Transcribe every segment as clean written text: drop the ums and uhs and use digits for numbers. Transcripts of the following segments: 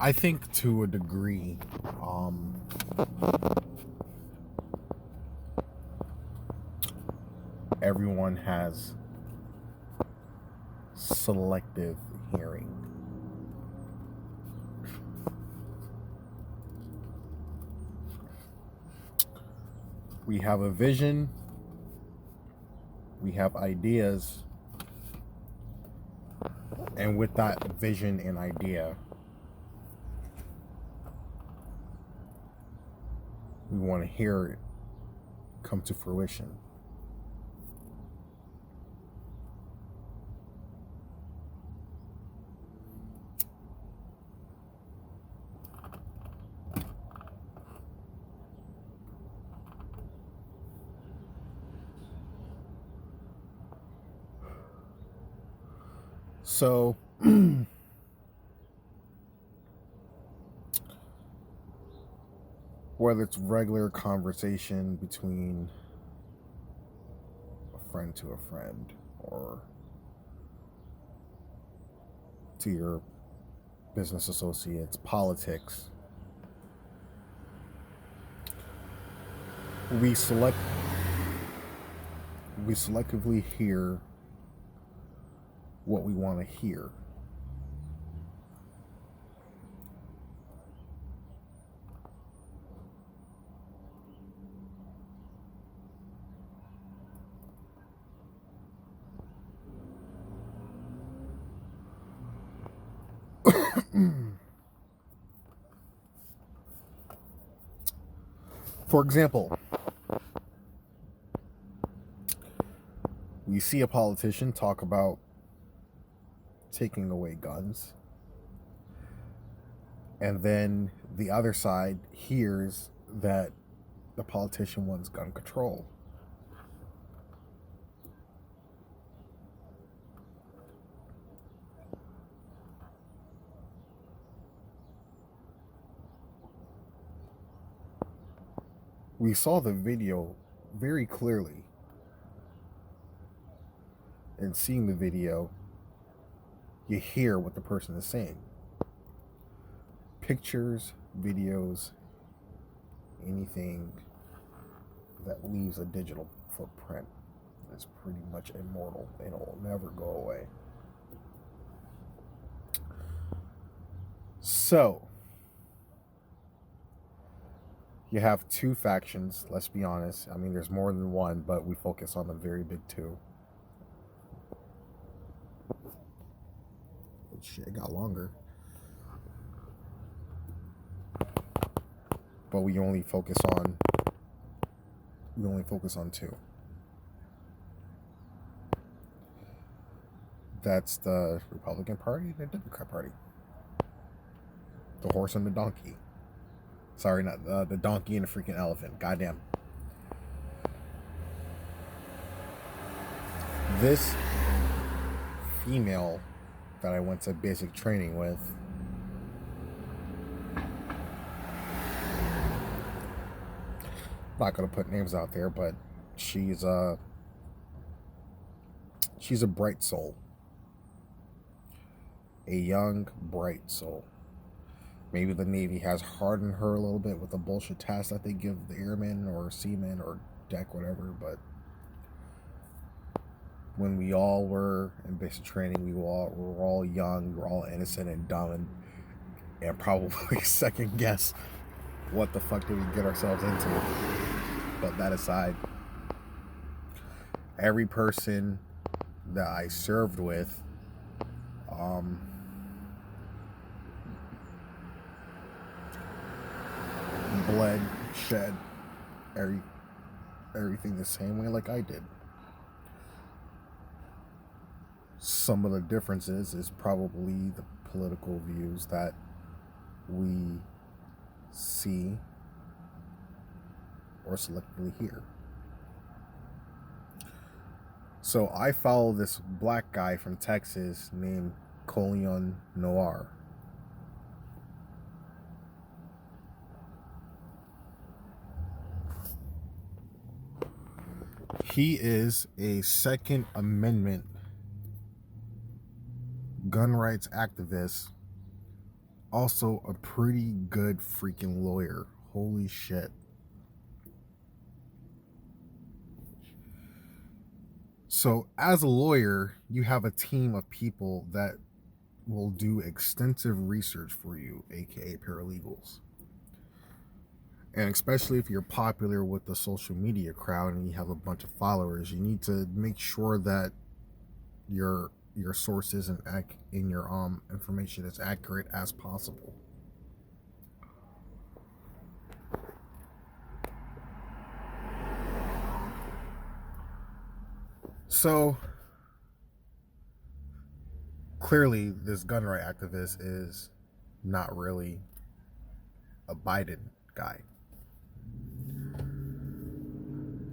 I think to a degree, everyone has selective hearing. We have a vision, we have ideas, and with that vision and idea, we want to hear it come to fruition. So, whether it's regular conversation between a friend to a friend or to your business associates, politics, we selectively hear what we want to hear. For example, we see a politician talk about taking away guns, and then the other side hears that the politician wants gun control. We saw the video very clearly, and seeing the video, you hear what the person is saying. Pictures, videos, anything that leaves a digital footprint is pretty much immortal and it will never go away. So, you have two factions, let's be honest. I mean, there's more than one, but we focus on the very big two. Shit, it got longer. But we only focus on two. That's the Republican Party and the Democrat Party. The horse and the donkey. Sorry, not the donkey and the freaking elephant. Goddamn. This female that I went to basic training with, not gonna put names out there, but she's a bright soul. A young, bright soul. Maybe the Navy has hardened her a little bit with the bullshit tasks that they give the airmen or seamen or deck, whatever, but when we all were in basic training, we were all young, we were all innocent and dumb and probably second guess what the fuck did we get ourselves into. But that aside, every person that I served with, bled, shed, everything the same way like I did. Some of the differences is probably the political views that we see or selectively hear. So I follow this black guy from Texas named Colion Noir. He is a Second Amendment gun rights activist, also a pretty good freaking lawyer. Holy shit. So, as a lawyer, you have a team of people that will do extensive research for you, aka paralegals. And especially if you're popular with the social media crowd and you have a bunch of followers, you need to make sure that your sources and in your information is accurate as possible. So clearly, this gun right activist is not really a Biden guy.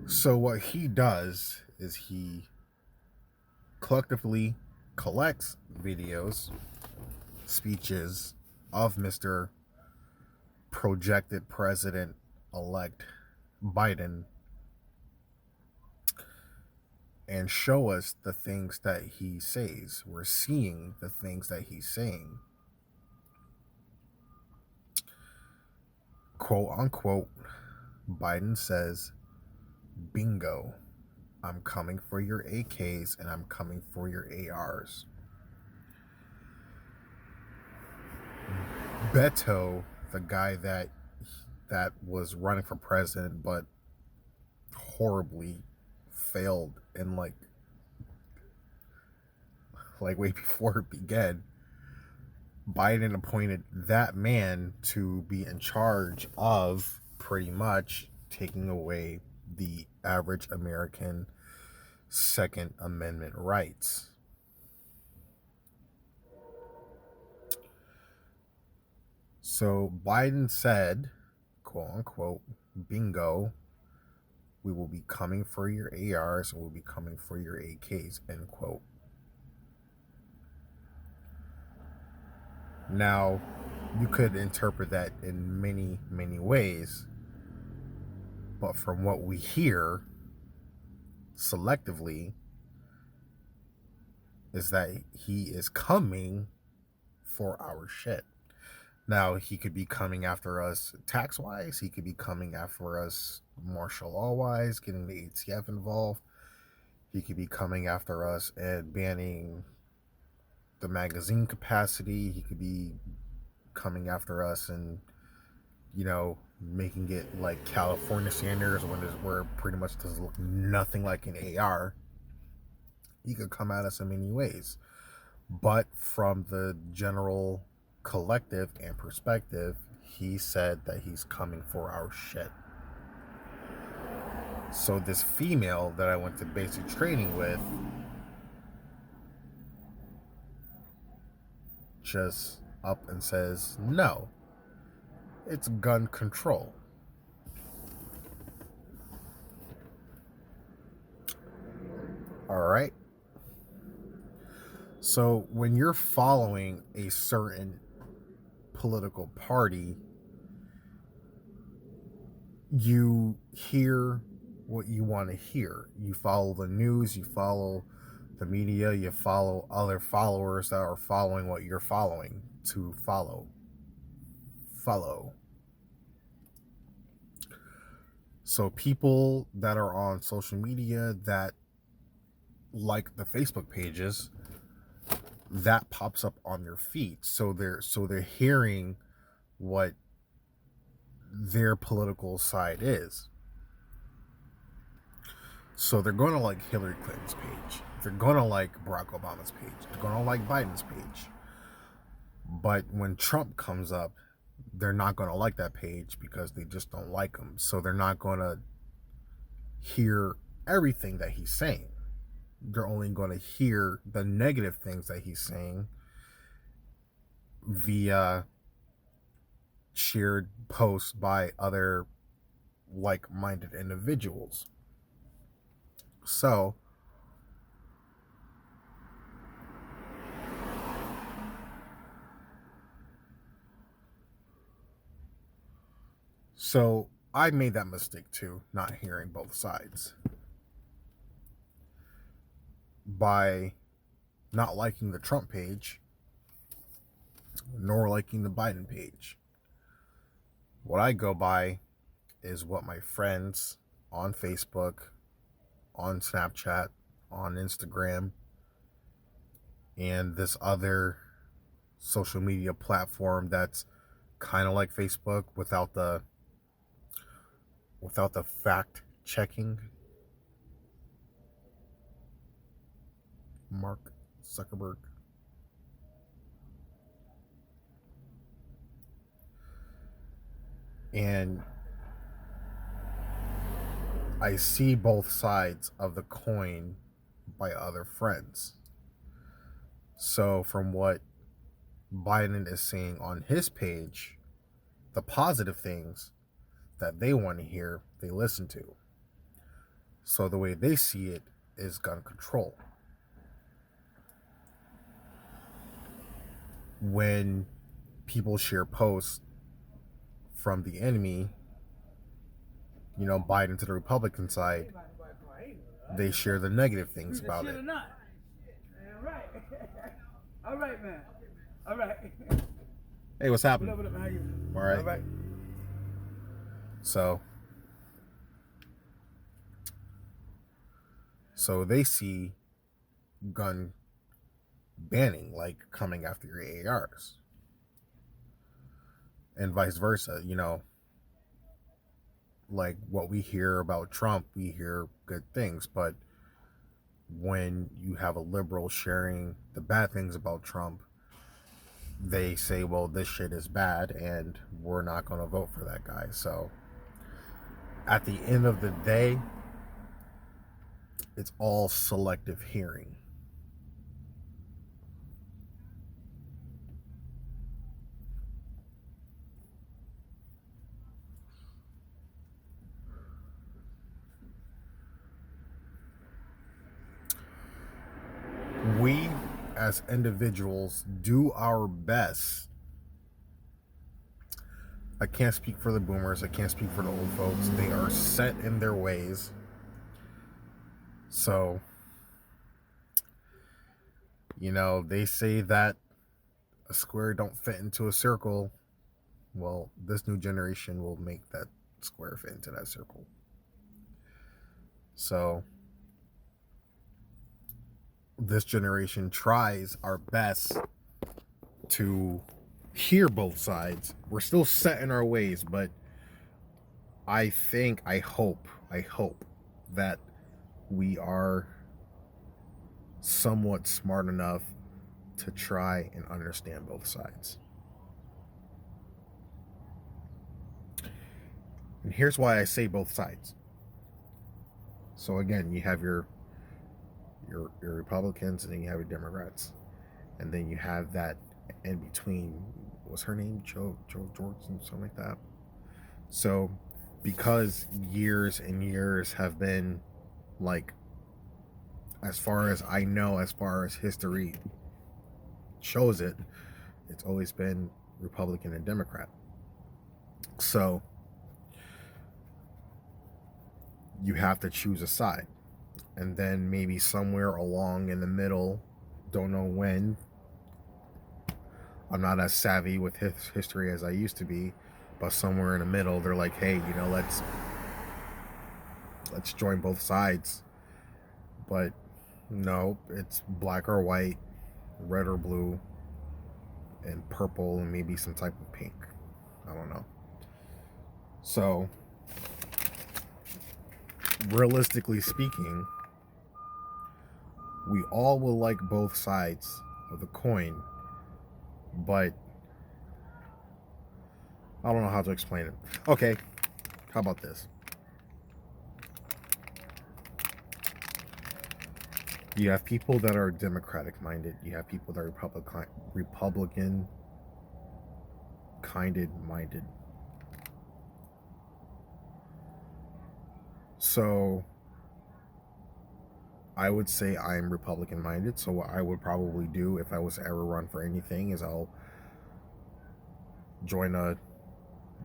So what he does is he collectively collects videos, speeches of Mr. projected president-elect Biden and show us the things that he says. We're seeing the things that he's saying. Quote unquote, Biden says, bingo, I'm coming for your AKs and I'm coming for your ARs. Beto, the guy that was running for president but horribly failed in like way before it began, Biden appointed that man to be in charge of pretty much taking away the average American Second Amendment rights. So Biden said, quote unquote, bingo, we will be coming for your ARs and we'll be coming for your AKs, end quote. Now, you could interpret that in many, many ways, but from what we hear selectively is that he is coming for our shit. Now, he could be coming after us tax-wise. He could be coming after us martial law-wise, getting the ATF involved. He could be coming after us and banning the magazine capacity. He could be coming after us and, you know, making it like California standards where pretty much does look nothing like an AR. He could come at us in many ways. But from the general collective and perspective, he said that he's coming for our shit. So this female that I went to basic training with just up and says, no, it's gun control. All right. So when you're following a certain political party, you hear what you want to hear. You follow the news, you follow the media, you follow other followers that are following what you're following to follow. So people that are on social media that like the Facebook pages, that pops up on their feed. So they're hearing what their political side is. So they're going to like Hillary Clinton's page. They're going to like Barack Obama's page. They're going to like Biden's page. But when Trump comes up, they're not going to like that page because they just don't like him. So they're not going to hear everything that he's saying. They're only going to hear the negative things that he's saying via shared posts by other like-minded individuals. So I made that mistake too, not hearing both sides. By not liking the Trump page, nor liking the Biden page. What I go by is what my friends on Facebook, on Snapchat, on Instagram, and this other social media platform that's kind of like Facebook without the fact checking. Mark Zuckerberg. And I see both sides of the coin by other friends. So from what Biden is saying on his page, the positive things that they want to hear, they listen to. So the way they see it is gun control. When people share posts from the enemy, you know, Biden to the Republican side, they share the negative things about it. All right, man. All right. Hey, what's happening? What up, how you? All right. All right. So they see gun banning like coming after your ARs. And vice versa, you know, like what we hear about Trump, we hear good things, but when you have a liberal sharing the bad things about Trump, they say, well, this shit is bad and we're not going to vote for that guy. So at the end of the day, it's all selective hearing. We as individuals do our best. I can't speak for the boomers. I can't speak for the old folks. They are set in their ways. So, you know, they say that a square don't fit into a circle. Well, this new generation will make that square fit into that circle. So, this generation tries our best to hear both sides. We're still set in our ways, but I hope that we are somewhat smart enough to try and understand both sides. And here's why I say both sides. So again, you have your Republicans, and then you have your Democrats, and then you have that in between. What's her name? Jo Jordan, something like that. So because years and years have been, like, as far as I know, as far as history shows it, it's always been Republican and Democrat. So you have to choose a side. And then maybe somewhere along in the middle, don't know when, I'm not as savvy with history as I used to be, but somewhere in the middle, they're like, hey, you know, let's join both sides. But no, it's black or white, red or blue, and purple, and maybe some type of pink. I don't know. So, realistically speaking, we all will like both sides of the coin, but I don't know how to explain it. Okay, how about this? You have people that are Democratic minded. You have people that are Republican kinded minded. So I would say I'm Republican minded. So what I would probably do if I was to ever run for anything is I'll join a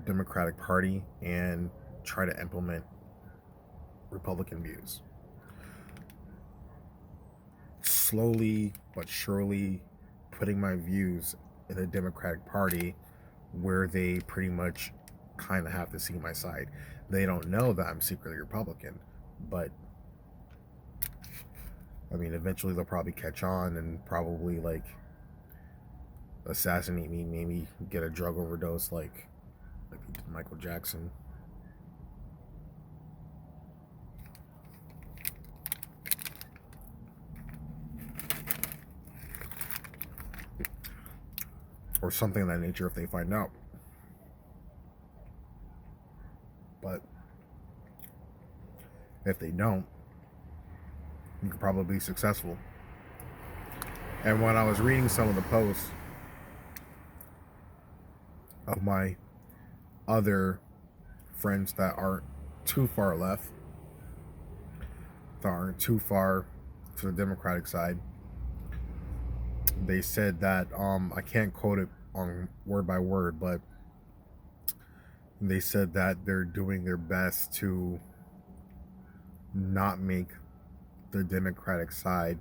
Democratic Party and try to implement Republican views. Slowly but surely putting my views in the Democratic Party where they pretty much kind of have to see my side. They don't know that I'm secretly Republican, but I mean, eventually they'll probably catch on and probably like assassinate me, maybe get a drug overdose like Michael Jackson. Or something of that nature if they find out. But if they don't, you could probably be successful. And when I was reading some of the posts of my other friends that aren't too far left, that aren't too far to the Democratic side, they said that I can't quote it on word by word, but they said that they're doing their best to not make the Democratic side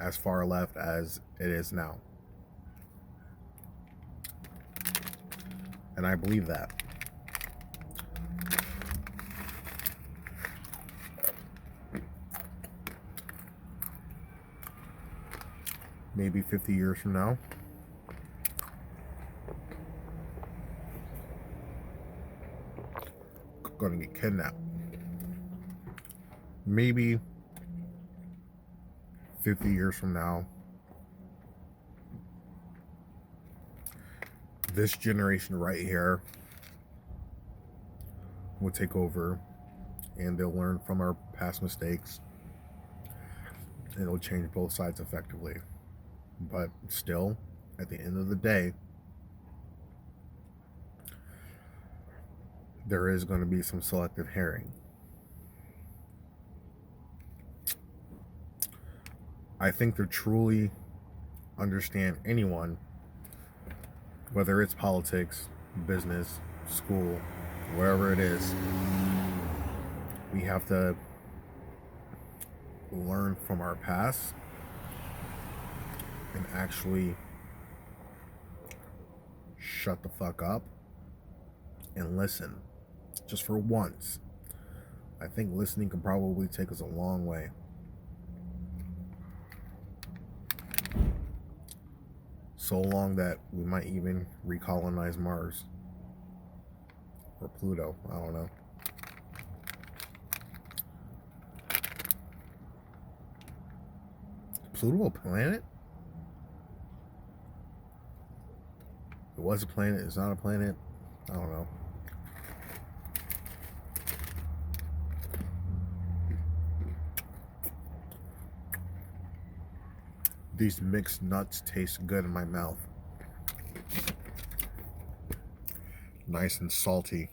as far left as it is now. And I believe that. Maybe 50 years from now, gonna get kidnapped. Maybe 50 years from now, this generation right here will take over and they'll learn from our past mistakes and it'll change both sides effectively. But still, at the end of the day, there is going to be some selective hearing. I think to truly understand anyone, whether it's politics, business, school, wherever it is, we have to learn from our past and actually shut the fuck up and listen. Just for once. I think listening can probably take us a long way. So long that we might even recolonize Mars. Or Pluto, I don't know. Is Pluto a planet? It was a planet, it's not a planet. I don't know. These mixed nuts taste good in my mouth. Nice and salty.